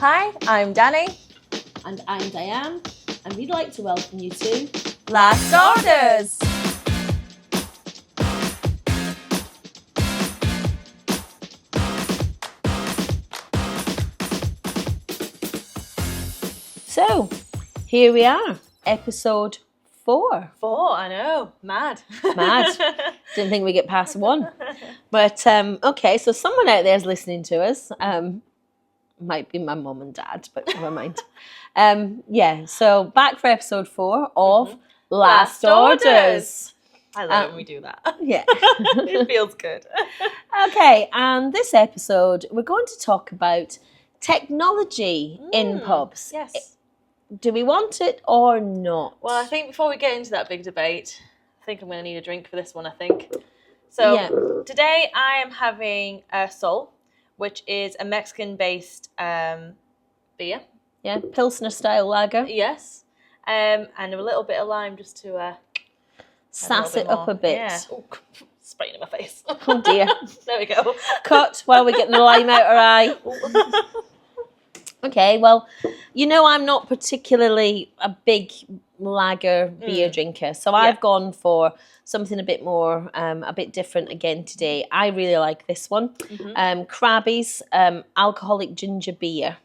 Hi, I'm Danny. And I'm Diane, and we'd like to welcome you to Last Orders. So, here we are, episode 4. 4, I know, mad. Mad. Didn't think we'd get past 1. But, okay, so someone out there is listening to us. Might be my mum and dad, but never mind. So back for episode 4 of Last Orders. I love it when we do that. Yeah. It feels good. Okay, and this episode, we're going to talk about technology in pubs. Yes. Do we want it or not? Well, I think before we get into that big debate, I think I'm going to need a drink for this one, I think. So today I am having a Sol, which is a Mexican-based beer. Yeah, Pilsner style lager. Yes. And a little bit of lime just to... Sass it up a bit. Yeah. Ooh, spraying in my face. Oh dear. There we go. Cut while we're getting the lime out our eye. Okay, well, you know I'm not particularly a big lager beer drinker, so I've gone for something a bit more, a bit different again today. I really like this one. Krabby's alcoholic ginger beer.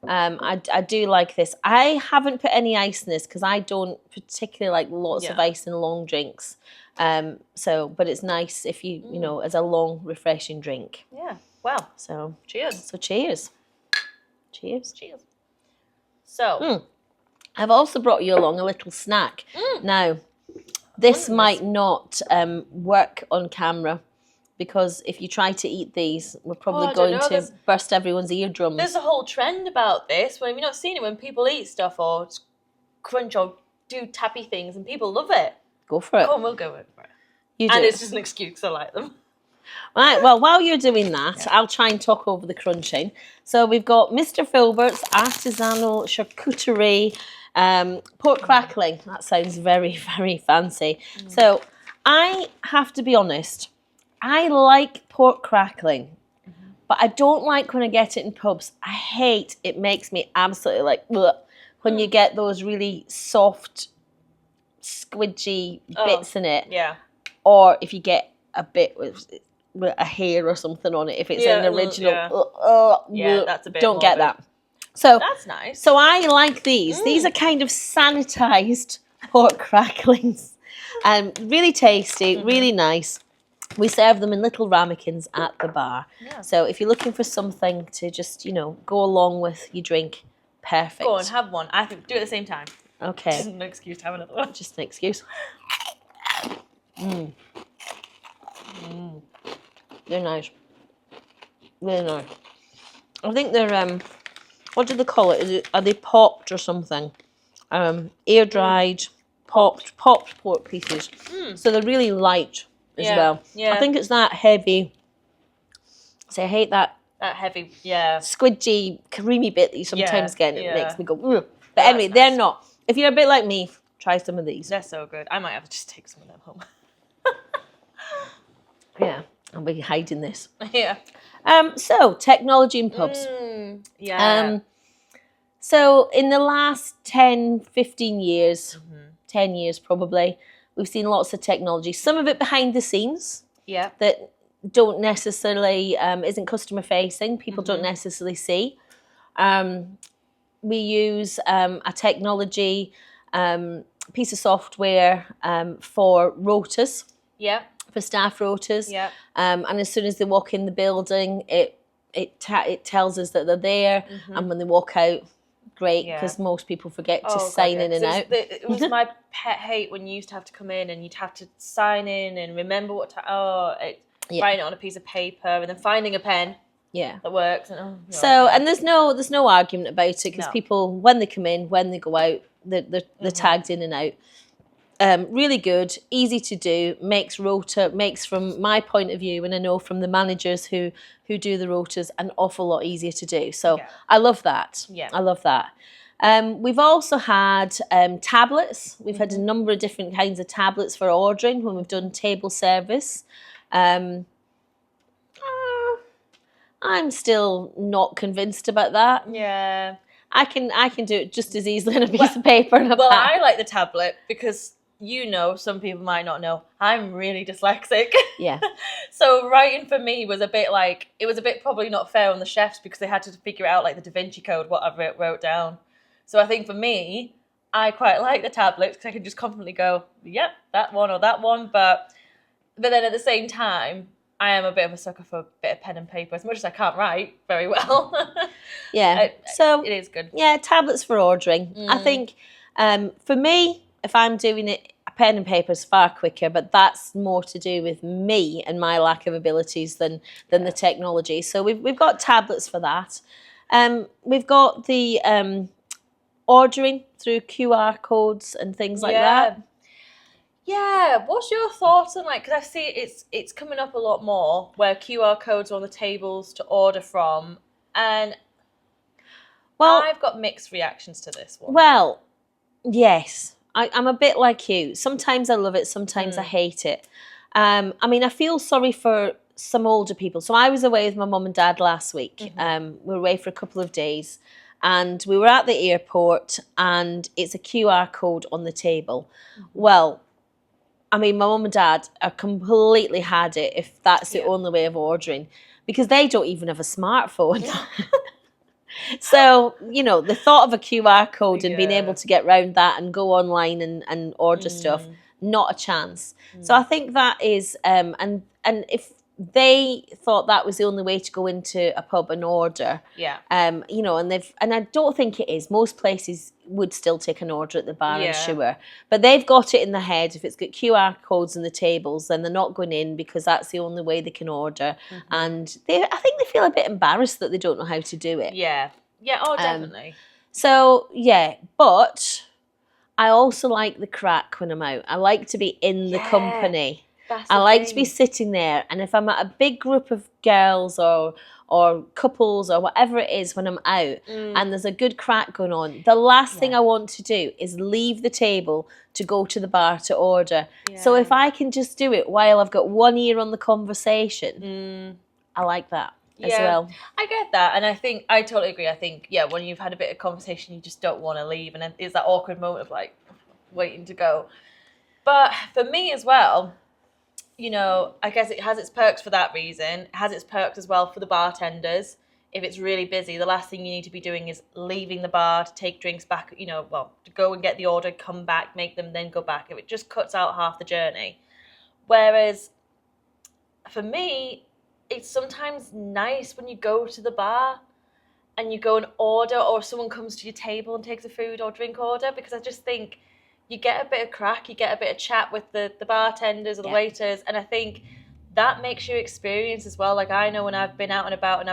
I do like this. I haven't put any ice in this because I don't particularly like lots of ice in long drinks. But it's nice if you know, as a long, refreshing drink. Yeah. Well. So cheers. So cheers. Cheers. Cheers. So I've also brought you along a little snack. Now, this might not work on camera because if you try to eat these, we're probably going to burst everyone's eardrums. There's a whole trend about this. When you've not seen it, when people eat stuff or crunch or do tappy things, and people love it. Go for it. Come on, we'll go for it. You do. And it's just an excuse. I like them. Right, well, while you're doing that, I'll try and talk over the crunching. So we've got Mr. Filbert's Artisanal Charcuterie pork crackling. That sounds very, very fancy. So I have to be honest, I like pork crackling, but I don't like when I get it in pubs. I hate, it makes me absolutely like, ugh, when you get those really soft, squidgy bits in it. Yeah. Or if you get a bit with a hair or something on it, if it's an original. That's a bit don't get morbid. that. So That's nice. So I like these. These are kind of sanitized pork cracklings. Really tasty, really nice. We serve them in little ramekins at the bar. Yeah. So if you're looking for something to just, go along with your drink, perfect. Go on, have one. I think do it at the same time. Okay. Just an excuse to have another one. Just an excuse. They're nice. Really nice. I think they're, what do they call it? Are they popped or something? Air dried, popped pork pieces. So they're really light as well. Yeah. I think it's that heavy. So I hate that heavy, squidgy, creamy bit that you sometimes get. It makes me go, ugh. But anyway, they're not. If you're a bit like me, try some of these. They're so good. I might have to just take some of them home. Yeah, I'll be hiding this. Yeah. So technology in pubs. So in the last 10, 15 years, 10 years probably, we've seen lots of technology. Some of it behind the scenes. Yeah. That don't necessarily, isn't customer facing. People don't necessarily see. We use a technology piece of software for rotas. Yeah. For staff rotas. Yeah. And as soon as they walk in the building, it tells us that they're there. And when they walk out, great, because most people forget to sign in and out. It was my pet hate when you used to have to come in and you'd have to sign in and remember what time. Writing it on a piece of paper and then finding a pen. Yeah, that works. And, and there's no argument about it because people, when they come in, when they go out, they're tagged in and out. Really good, easy to do, makes from my point of view, and I know from the managers who do the rotas, an awful lot easier to do. So I love that. Yeah, I love that. We've also had tablets. We've had a number of different kinds of tablets for ordering when we've done table service. I'm still not convinced about that. Yeah. I can do it just as easily on a piece of paper and a Well, pad. I like the tablet because, some people might not know, I'm really dyslexic. Yeah. So writing for me was a bit probably not fair on the chefs because they had to figure out like the Da Vinci Code, what I wrote down. So I think for me, I quite like the tablets because I can just confidently go, yep, that one or that one. But then at the same time, I am a bit of a sucker for a bit of pen and paper, as much as I can't write very well. Yeah. So it is good. Yeah, tablets for ordering. I think for me, if I'm doing it, a pen and paper is far quicker, but that's more to do with me and my lack of abilities than the technology. So we've got tablets for that. We've got the ordering through QR codes and things like that. Yeah, what's your thoughts on because I see it's coming up a lot more where QR codes are on the tables to order from, and I've got mixed reactions to this one. Well, yes, I'm a bit like you. Sometimes I love it, sometimes I hate it. I mean, I feel sorry for some older people. So I was away with my mum and dad last week. We were away for a couple of days. And we were at the airport and it's a QR code on the table. Well, I mean, my mum and dad are completely had it if that's the only way of ordering because they don't even have a smartphone. So, the thought of a QR code and being able to get round that and go online and order stuff, not a chance. So I think that is, and if they thought that was the only way to go into a pub and order, and I don't think it is. Most places would still take an order at the bar, I'm sure. But they've got it in their head. If it's got QR codes on the tables, then they're not going in because that's the only way they can order. And I think they feel a bit embarrassed that they don't know how to do it. Yeah. Yeah, definitely. But I also like the crack when I'm out. I like to be in the company. I like to be sitting there, and if I'm at a big group of girls or couples or whatever it is when I'm out and there's a good crack going on, the last thing I want to do is leave the table to go to the bar to order. So if I can just do it while I've got one ear on the conversation, I like that as well. I get that, and I totally agree. I think when you've had a bit of conversation, you just don't want to leave, and then it's that awkward moment of like waiting to go. But for me as well, I guess it has its perks for that reason. It has its perks as well for the bartenders. If it's really busy, the last thing you need to be doing is leaving the bar to take drinks back, to go and get the order, come back, make them, then go back. If it just cuts out half the journey. Whereas for me, it's sometimes nice when you go to the bar and you go and order, or someone comes to your table and takes a food or drink order, because I just think you get a bit of crack, you get a bit of chat with the bartenders or the waiters, and I think that makes your experience as well. Like, I know when I've been out and about and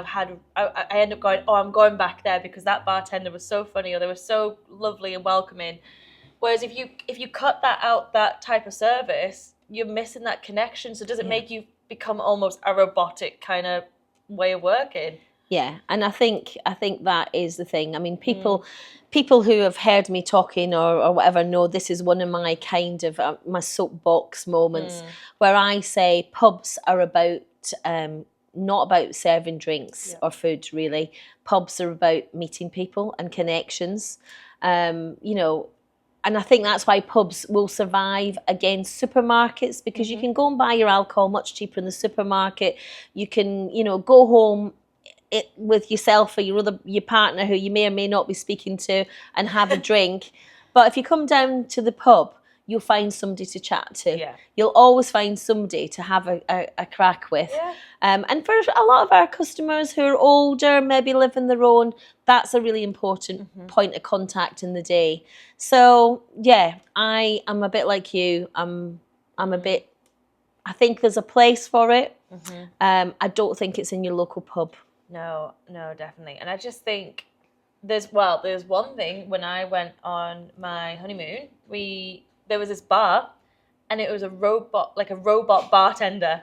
I end up going, I'm going back there because that bartender was so funny or they were so lovely and welcoming. Whereas if you cut that out, that type of service, you're missing that connection. So does it make you become almost a robotic kind of way of working? Yeah, and I think that is the thing. I mean, people who have heard me talking or whatever know this is one of my kind of my soapbox moments where I say pubs are about not about serving drinks or food, really. Pubs are about meeting people and connections, and I think that's why pubs will survive against supermarkets, because you can go and buy your alcohol much cheaper in the supermarket. You can, go home with yourself or your partner who you may or may not be speaking to and have a drink. But if you come down to the pub, you'll find somebody to chat to. Yeah. You'll always find somebody to have a crack with. Yeah. And for a lot of our customers who are older, maybe live on their own, that's a really important point of contact in the day. So, yeah, I am a bit like you. I'm a bit, I think there's a place for it. I don't think it's in your local pub. No, definitely. And I just think there's one thing. When I went on my honeymoon, there was this bar, and it was a robot bartender.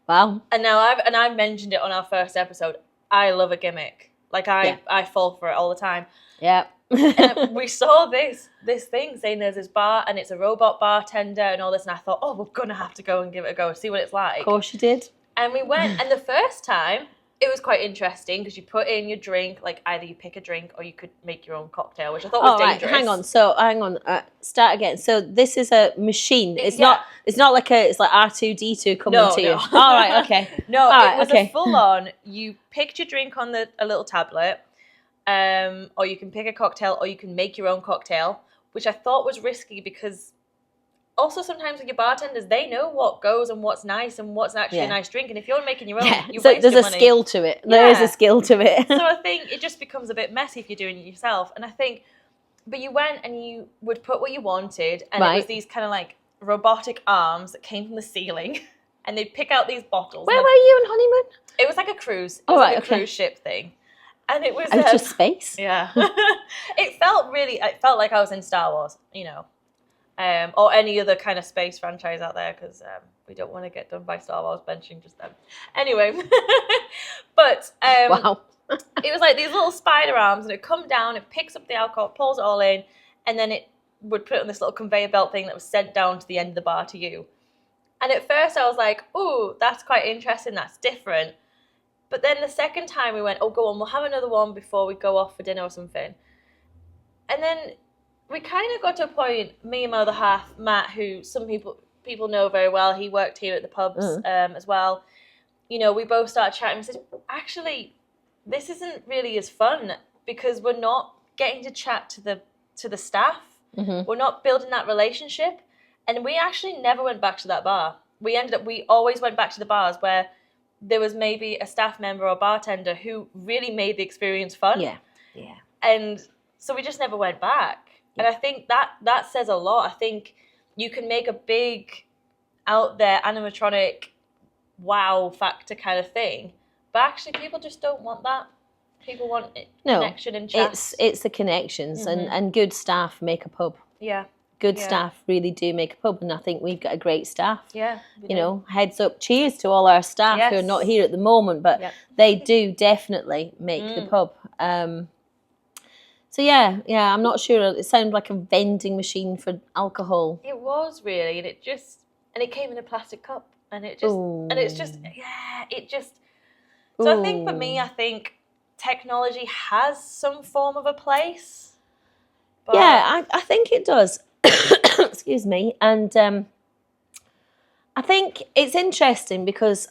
Wow. And now I've mentioned it on our first episode. I love a gimmick. Like I fall for it all the time. Yeah. And we saw this thing saying there's this bar and it's a robot bartender and all this, and I thought, we're gonna have to go and give it a go, see what it's like. Of course you did. And we went, and the first time it was quite interesting because you put in your drink, like either you pick a drink or you could make your own cocktail, which I thought was dangerous. Hang on. Start again. So this is a machine. It's not like it's like R2D2 coming to you. All right, okay. No, it was a full on. You picked your drink on a little tablet, or you can pick a cocktail, or you can make your own cocktail, which I thought was risky because also sometimes with your bartenders, they know what goes and what's nice and what's actually a nice drink. And if you're making your own, you so waste there's your a money. skill to it. There is a skill to it. So I think it just becomes a bit messy if you're doing it yourself. And I think, but you went and you would put what you wanted, and it was these kind of like robotic arms that came from the ceiling, and they'd pick out these bottles. Where were you on honeymoon? It was like a cruise. It was like a cruise ship thing. And it was out of space. Yeah. It felt like I was in Star Wars, you know. Or any other kind of space franchise out there, because we don't want to get done by Star Wars benching just then. Anyway, but wow. It was like these little spider arms, and it'd come down, it picks up the alcohol, pulls it all in, and then it would put it on this little conveyor belt thing that was sent down to the end of the bar to you. And at first I was like, ooh, that's quite interesting, that's different. But then the second time we went, oh, go on, we'll have another one before we go off for dinner or something. And then we kind of got to a point, me and my other half, Matt, who some people know very well, he worked here at the pubs as well. You know, we both started chatting and said, actually, this isn't really as fun because we're not getting to chat to the staff. Mm-hmm. We're not building that relationship. And we actually never went back to that bar. We always went back to the bars where there was maybe a staff member or bartender who really made the experience fun. Yeah. And so we just never went back. And I think that says a lot. I think you can make a big out there animatronic wow factor kind of thing, but actually people just don't want that. People want connection and chat. It's the connections, and good staff make a pub. Yeah. Good staff really do make a pub, and I think we've got a great staff. Yeah. You know, heads up, cheers to all our staff who are not here at the moment, but they do definitely make the pub. So yeah, I'm not sure. It sounded like a vending machine for alcohol. It was really, and it came in a plastic cup, and it just, and it's just, it just. So I think for me, technology has some form of a place. But I think it does. Excuse me, and I think it's interesting because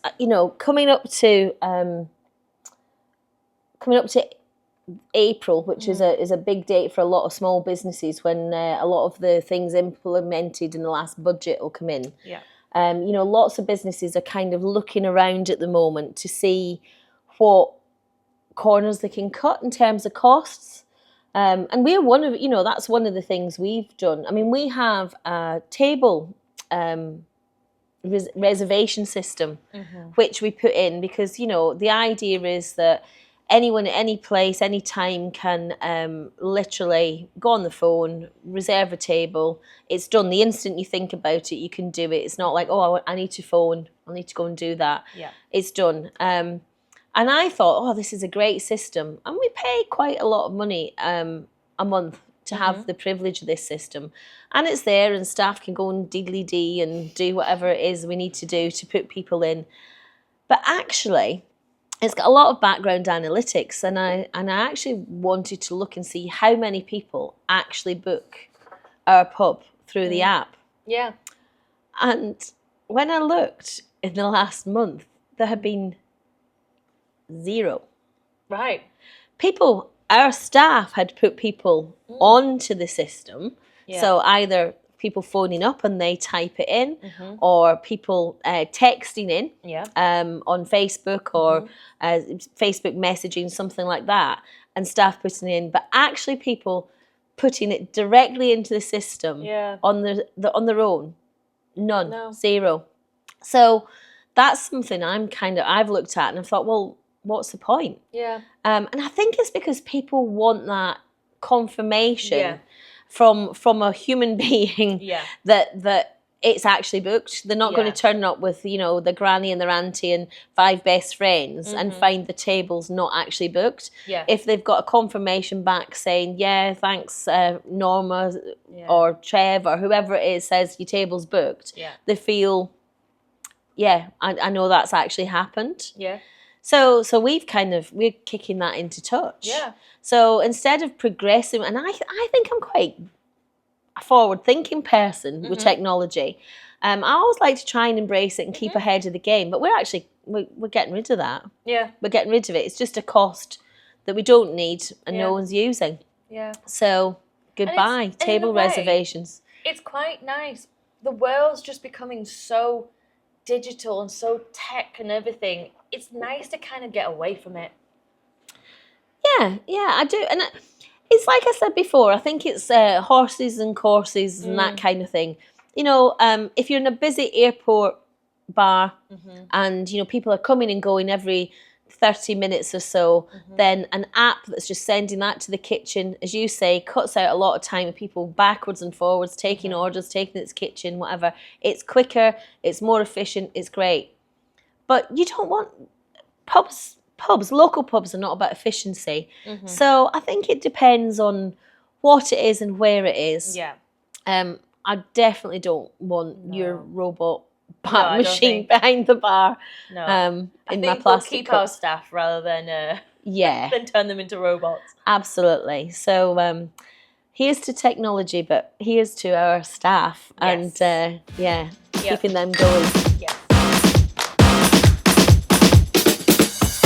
coming up to April, which is a big date for a lot of small businesses when a lot of the things implemented in the last budget will come in. Yeah. Lots of businesses are kind of looking around at the moment to see what corners they can cut in terms of costs. And we're that's one of the things we've done. I mean, we have a table reservation system, which we put in because, the idea is that anyone at any place, any time can literally go on the phone, reserve a table. It's done. The instant you think about it, you can do it. It's not like, I need to phone. I need to go and do that. Yeah. It's done. And I thought, this is a great system. And we pay quite a lot of money a month to have the privilege of this system. And it's there, and staff can go and diddly-dee and do whatever it is we need to do to put people in. But actually, it's got a lot of background analytics, and I actually wanted to look and see how many people actually book our pub through the app. Yeah. And when I looked in the last month, there had been 0. Right. Our staff had put people onto the system. Yeah. So either people phoning up and they type it in, or people texting in on Facebook or Facebook messaging, something like that, and staff putting in. But actually people putting it directly into the system on their own, none, No. 0. So that's something I've looked at and I've thought, well, what's the point? Yeah. And I think it's because people want that confirmation from a human being that it's actually booked. They're not going to turn up with, the granny and their auntie and 5 best friends and find the table's not actually booked. Yeah. If they've got a confirmation back saying, thanks, Norma or Trev or whoever it is says your table's booked, they feel, I know that's actually happened. Yeah. So we're kicking that into touch. Yeah. So instead of progressing, and I think I'm quite a forward-thinking person with technology. I always like to try and embrace it and keep ahead of the game, but we're getting rid of that. Yeah. We're getting rid of it. It's just a cost that we don't need and no one's using. Yeah. So goodbye, table reservations. It's quite nice. The world's just becoming so digital and so tech and everything. It's nice to kind of get away from it. Yeah, I do. And it's like I said before, I think it's horses and courses and that kind of thing. You know, if you're in a busy airport bar and, you know, people are coming and going every 30 minutes or so, then an app that's just sending that to the kitchen, as you say, cuts out a lot of time of people backwards and forwards, taking orders, taking its kitchen, whatever. It's quicker, it's more efficient, it's great. But you don't want local pubs are not about efficiency. So I think it depends on what it is and where it is. Yeah. I definitely don't want your robot machine behind the bar. No. In my plastic we'll keep cup. our staff rather than than turn them into robots. Absolutely. So here's to technology, but here's to our staff and keeping them going. Yeah.